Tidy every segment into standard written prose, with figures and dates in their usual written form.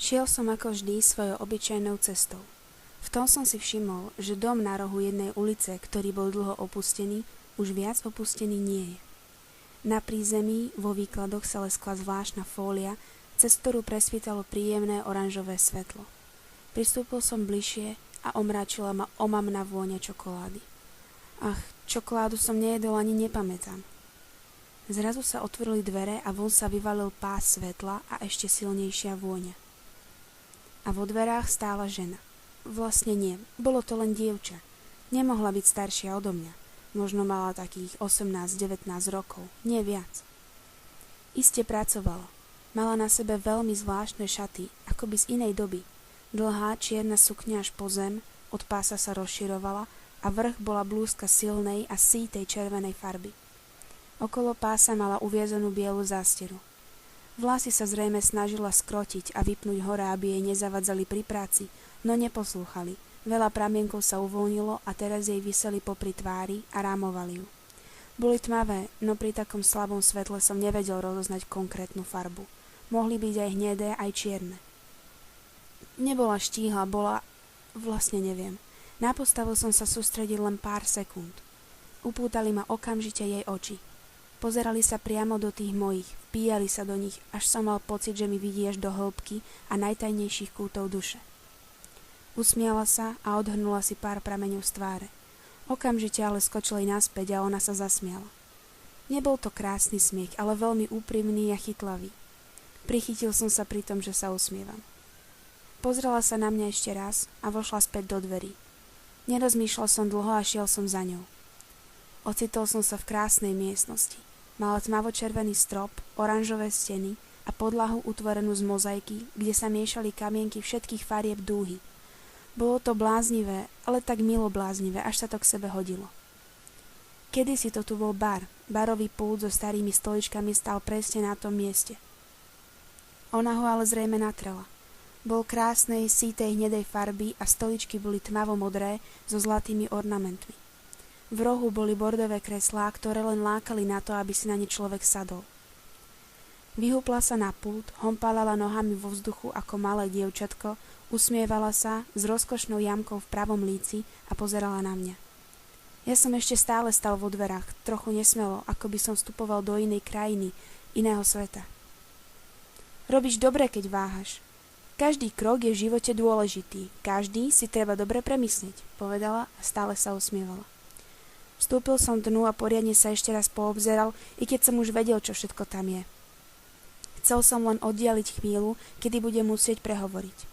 Šiel som ako vždy svojou obyčajnou cestou. V tom som si všimol, že dom na rohu jednej ulice, ktorý bol dlho opustený, už viac opustený nie je. Na prízemí vo výkladoch sa leskla zvláštna fólia, cez ktorú presvítalo príjemné oranžové svetlo. Pristúpil som bližšie a omráčila ma omamná vôňa čokolády. Ach, čokoládu som nejedol ani nepamätám. Zrazu sa otvorili dvere a von sa vyvalil pás svetla a ešte silnejšia vôňa. A vo dverách stála žena. Vlastne nie, bolo to len dievča. Nemohla byť staršia odo mňa. Možno mala takých 18-19 rokov, nie viac. Iste pracovala. Mala na sebe veľmi zvláštne šaty, akoby z inej doby. Dlhá čierna sukňa až po zem, od pása sa rozširovala a vrch bola blúzka silnej a sítej červenej farby. Okolo pása mala uviezanú bielu zásteru. Vlasy sa zrejme snažila skrotiť a vypnúť hore, aby jej nezavadzali pri práci, no neposlúchali. Veľa pramienkov sa uvoľnilo a teraz jej viseli popri tvári a rámovali ju. Boli tmavé, no pri takom slabom svetle som nevedel rozoznať konkrétnu farbu. Mohli byť aj hnedé, aj čierne. Nebola štíhla, vlastne neviem. Na postavu som sa sústredil len pár sekúnd. Upútali ma okamžite jej oči. Pozerali sa priamo do tých mojich, vpíjali sa do nich, až som mal pocit, že mi vidíš do hĺbky a najtajnejších kútov duše. Usmiala sa a odhrnula si pár prameňov z tváre. Okamžite ale skočila naspäť a ona sa zasmiala. Nebol to krásny smiech, ale veľmi úprimný a chytlavý. Prichytil som sa pri tom, že sa usmievam. Pozrela sa na mňa ešte raz a vošla späť do dverí. Nerozmýšľal som dlho a šiel som za ňou. Ocitol som sa v krásnej miestnosti. Mala tmavo-červený strop, oranžové steny a podlahu utvorenú z mozaiky, kde sa miešali kamienky všetkých farieb dúhy. Bolo to bláznivé, ale tak milo bláznivé, až sa to k sebe hodilo. Kedysi to tu bol bar. Barový pult so starými stoličkami stál presne na tom mieste. Ona ho ale zrejme natrela. Bol krásnej, sítej hnedej farby a stoličky boli tmavo-modré so zlatými ornamentmi. V rohu boli bordové kreslá, ktoré len lákali na to, aby si na ne človek sadol. Vyhúpla sa na pult, hompálala nohami vo vzduchu ako malé dievčatko, usmievala sa s rozkošnou jamkou v pravom líci a pozerala na mňa. Ja som ešte stále stal vo dverách, trochu nesmelo, ako by som vstupoval do inej krajiny, iného sveta. Robíš dobre, keď váhaš. Každý krok je v živote dôležitý, každý si treba dobre premyslieť, povedala a stále sa usmievala. Vstúpil som dnu a poriadne sa ešte raz poobzeral, i keď som už vedel, čo všetko tam je. Chcel som len oddialiť chvíľu, kedy budem musieť prehovoriť.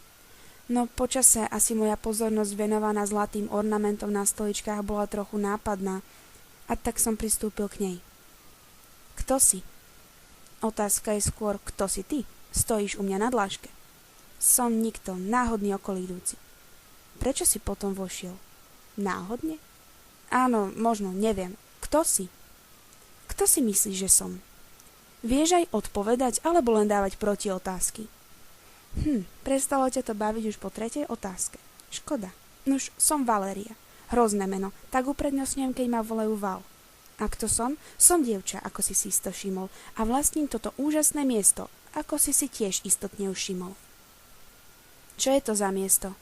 No počase asi moja pozornosť venovaná zlatým ornamentom na stoličkách bola trochu nápadná, a tak som pristúpil k nej. Kto si? Otázka je skôr, kto si ty? Stojíš u mňa na dláške. Som nikto, náhodný okolidúci. Prečo si potom vošiel? Náhodne? Áno, možno, neviem. Kto si? Kto si myslíš, že som? Vieš aj odpovedať, alebo len dávať protiotázky? Prestalo ťa to baviť už po tretej otázke. Škoda. Nuž, som Valéria. Hrozné meno, tak uprednostňujem, keď ma volajú Val. A kto som? Som dievča, ako si isto všimol. A vlastním toto úžasné miesto, ako si tiež istotne už všimol. Čo je to za miesto?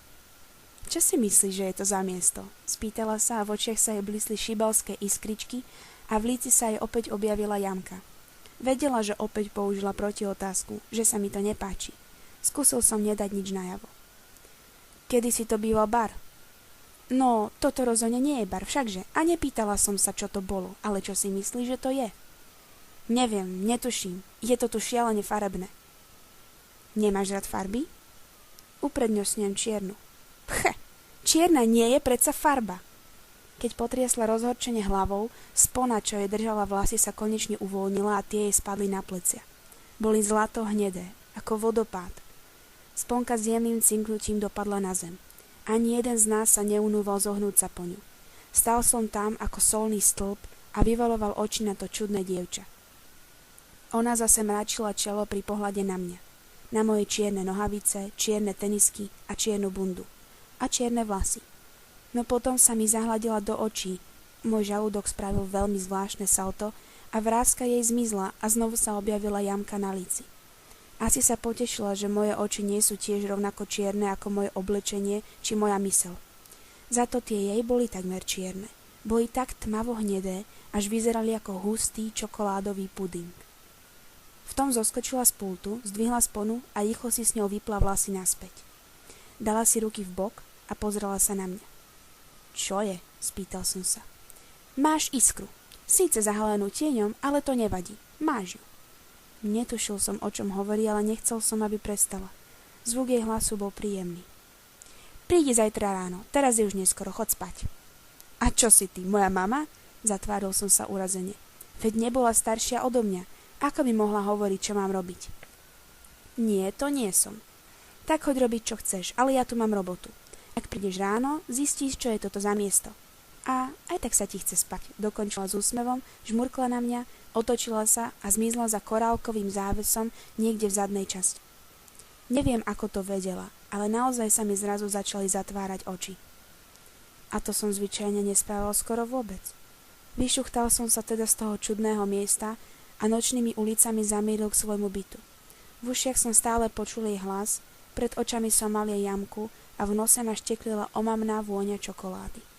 Čo si myslíš, že je to za miesto? Spýtala sa a v očiach sa jej blisli šibalské iskričky a v líci sa jej opäť objavila jamka. Vedela, že opäť použila protiotázku, že sa mi to nepáči. Skúsil som nedať nič najavo. Kedy si to býval bar? No, toto rozhodne nie je bar, všakže. A nepýtala som sa, čo to bolo, ale čo si myslíš, že to je? Neviem, netuším. Je to tu šialene farebné. Nemáš rád farby? Uprednostňujem čiernu. Čierna nie je predsa farba. Keď potriasla rozhorčene hlavou, spona, čo jej držala vlasy, sa konečne uvoľnila a tie jej spadli na plecia. Boli zlato hnedé, ako vodopád. Sponka s jemným cinknutím dopadla na zem. Ani jeden z nás sa neunúval zohnúť sa po ňu. Stál som tam ako solný stĺp a vyvaloval oči na to čudné dievča. Ona zase mračila čelo pri pohľade na mňa. Na moje čierne nohavice, čierne tenisky a čiernu bundu. A čierne vlasy. No potom sa mi zahladila do očí. Môj žalúdok spravil veľmi zvláštne salto a vráska jej zmizla a znovu sa objavila jamka na líci. Asi sa potešila, že moje oči nie sú tiež rovnako čierne ako moje oblečenie či moja myseľ. Za to tie jej boli takmer čierne. Boli tak tmavo hnedé, až vyzerali ako hustý čokoládový puding. V tom zoskočila z pultu, zdvihla sponu a rýchlo si s ňou vypla vlasy naspäť. Dala si ruky v bok a pozrela sa na mňa. Čo je? Spýtal som sa. Máš iskru. Síce zahalenú tieňom, ale to nevadí. Máš ju. Netušil som, o čom hovorí, ale nechcel som, aby prestala. Zvuk jej hlasu bol príjemný. Prídi zajtra ráno, teraz je už neskoro, chod spať. A čo si ty, moja mama? Zatváril som sa urazene. Veď nebola staršia odo mňa. Ako by mohla hovoriť, čo mám robiť? Nie, to nie som. Tak choď robiť, čo chceš, ale ja tu mám robotu. Ak prídeš ráno, zistíš, čo je toto za miesto. A aj tak sa ti chce spať, dokončila s úsmevom, žmurkla na mňa, otočila sa a zmizla za korálkovým závesom niekde v zadnej časti. Neviem, ako to vedela, ale naozaj sa mi zrazu začali zatvárať oči. A to som zvyčajne nesprával skoro vôbec. Vyšuchtal som sa teda z toho čudného miesta a nočnými ulicami zamieril k svojmu bytu. V ušiach som stále počul jej hlas, pred očami som mal jej jamku a v nose ma šteklila omamná vôňa čokolády.